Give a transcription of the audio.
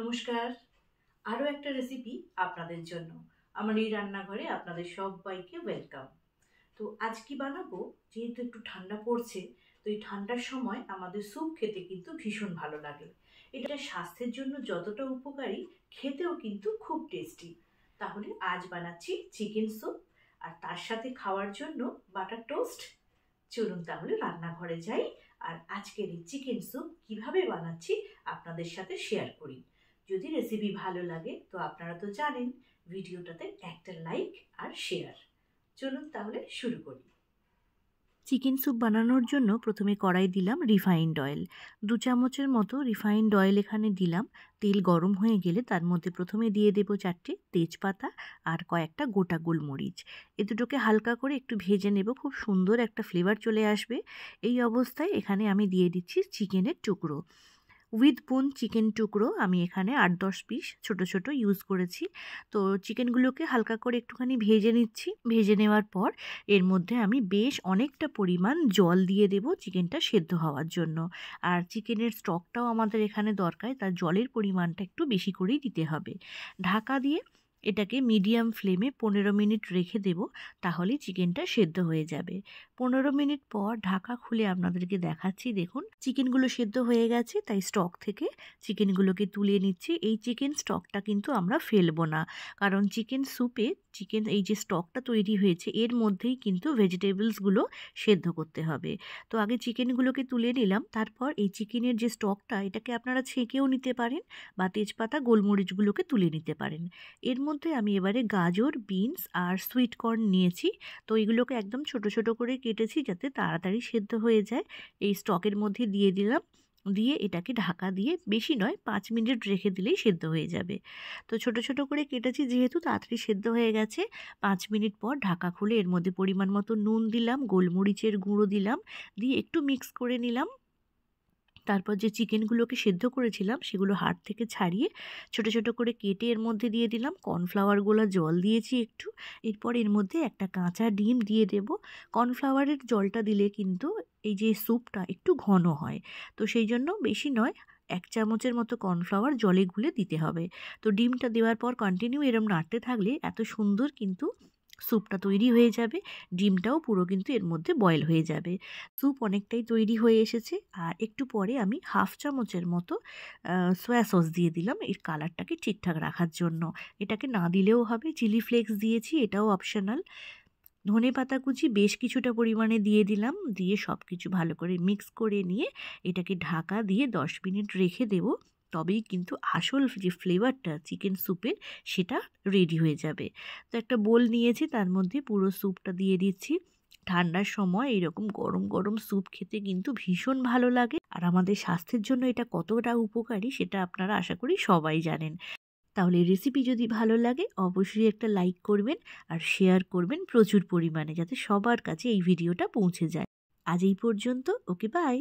নমস্কার, আরও একটা রেসিপি আপনাদের জন্য। আমার এই রান্নাঘরে আপনাদের সবাইকে ওয়েলকাম। তো আজ কি বানাবো, যেহেতু একটু ঠান্ডা পড়ছে, তো এই ঠান্ডার সময় আমাদের স্যুপ খেতে কিন্তু ভীষণ ভালো লাগে। এটা স্বাস্থ্যের জন্য যতটা উপকারী, খেতেও কিন্তু খুব টেস্টি। তাহলে আজ বানাচ্ছি চিকেন স্যুপ, আর তার সাথে খাওয়ার জন্য বাটার টোস্ট। চলুন তাহলে রান্নাঘরে যাই, আর আজকের এই চিকেন স্যুপ কিভাবে বানাচ্ছি আপনাদের সাথে শেয়ার করি। যদি রেসিপি ভালো লাগে তো আপনারা তো জানেন, ভিডিওটাতে একটা লাইক আর শেয়ার। চলুন তাহলে শুরু করি। চিকেন স্যুপ বানানোর জন্য প্রথমে কড়াই দিলাম রিফাইন্ড অয়েল। 2 চামচের মতো রিফাইন্ড অয়েল এখানে দিলাম। তেল গরম হয়ে গেলে তার মধ্যে প্রথমে দিয়ে দেব 4টে তেজপাতা আর কয়েকটা গোটা গোলমরিচ। এ দুটোকে হালকা করে একটু ভেজে নেব, খুব সুন্দর একটা ফ্লেভার চলে আসবে। এই অবস্থায় এখানে আমি দিয়ে দিচ্ছি চিকেনের টুকরো। উইথ বোন চিকেন টুকরো আমি এখানে 8-10 পিস ছোট ছোট ইউজ করেছি। তো চিকেনগুলোকে হালকা করে একটুখানি ভেজে নিচ্ছি। ভেজে নেওয়ার পর এর মধ্যে আমি বেশ অনেকটা পরিমাণ জল দিয়ে দেব চিকেনটা সেদ্ধ হওয়ার জন্য। আর চিকেনের স্টকটাও আমাদের এখানে দরকার, তার জলের পরিমাণটা একটু বেশি করেই দিতে হবে। ঢাকা দিয়ে এটাকে মিডিয়াম ফ্লেমে 15 মিনিট রেখে দেব, তাহলেই চিকেনটা সেদ্ধ হয়ে যাবে। 15 মিনিট পর ঢাকা খুলে আপনাদেরকে দেখাচ্ছি। দেখুন চিকেনগুলো সেদ্ধ হয়ে গেছে, তাই স্টক থেকে চিকেনগুলোকে তুলে নিচ্ছি। এই চিকেন স্টকটা কিন্তু আমরা ফেলবো না, কারণ চিকেন স্যুপে এই যে স্টকটা তৈরি হয়েছে এর মধ্যেই কিন্তু ভেজিটেবলসগুলো সেদ্ধ করতে হবে। তো আগে চিকেনগুলোকে তুলে নিলাম, তারপর এই চিকেনের যে স্টকটা এটাকে আপনারা ছেঁকেও নিতে পারেন বা তেজপাতা গোলমরিচগুলোকে তুলে নিতে পারেন। এর মধ্যে আমি এবারে গাজর, বিনস আর সুইট কর্ন নিয়েছি। তো এগুলোকে একদম ছোট ছোট করে কেটেছি যাতে তাড়াতাড়ি সেদ্ধ হয়ে যায়। এই স্টকের মধ্যে দিয়ে দিলাম, দিয়ে এটাকে ঢাকা দিয়ে বেশি নয় 5 মিনিট রেখে দিলেই সেদ্ধ হয়ে যাবে। তো ছোট ছোট করে কেটেছি যেহেতু, তাড়াতাড়ি সেদ্ধ হয়ে গেছে। 5 মিনিট পর ঢাকা খুলে এর মধ্যে পরিমাণ মতো নুন দিলাম, গোলমরিচের গুঁড়ো দিলাম, দিয়ে একটু মিক্স করে নিলাম। তারপর যে চিকেনগুলোকে সেদ্ধ করেছিলাম সেগুলো হাড় থেকে ছাড়িয়ে ছোট ছোট করে কেটে এর মধ্যে দিয়ে দিলাম। কর্নফ্লাওয়ার গোলা জল দিয়েছি একটু। এরপর এর মধ্যে একটা কাঁচা ডিম দিয়ে দেব। কর্নফ্লাওয়ারের জলটা দিলে কিন্তু এই যে স্যুপটা একটু ঘন হয়, তো সেই জন্য বেশি নয় 1 চামচের মতো কর্নফ্লাওয়ার জলে গুলে দিতে হবে। তো ডিমটা দেওয়ার পর কন্টিনিউ এরম নাড়তে থাকলে এত সুন্দর কিন্তু স্যুপটা তৈরি হয়ে যাবে। ডিমটাও পুরো কিন্তু এর মধ্যে বয়েল হয়ে যাবে। স্যুপ অনেকটাই তৈরি হয়ে এসেছে, আর একটু পরে আমি 1/2 চামচের মতো সয়া সস দিয়ে দিলাম এর কালারটাকে ঠিকঠাক রাখার জন্য। এটাকে না দিলেও হবে, চিলি ফ্লেক্স দিয়েছি, এটাও অপশনাল। ধনেপাতা কুচি বেশ কিছুটা পরিমাণে দিয়ে দিলাম, দিয়ে সব কিছু ভালো করে মিক্স করে নিয়ে এটাকে ঢাকা দিয়ে 10 মিনিট রেখে দেব। তবেই কিন্তু আসল যে ফ্লেভারটা চিকেন স্যুপের সেটা রেডি হয়ে যাবে। তো একটা বোল নিয়েছি, তার মধ্যে পুরো স্যুপটা দিয়ে দিচ্ছি। ঠান্ডার সময় এরকম গরম গরম স্যুপ খেতে কিন্তু ভীষণ ভালো লাগে, আর আমাদের স্বাস্থ্যের জন্য এটা কতটা উপকারী সেটা আপনারা আশা করি সবাই জানেন। তাহলে রেসিপি যদি ভালো লাগে অবশ্যই একটা লাইক করবেন আর শেয়ার করবেন প্রচুর পরিমাণে, যাতে সবার কাছে এই ভিডিওটা পৌঁছে যায়। আজ এই পর্যন্ত, ওকে বাই।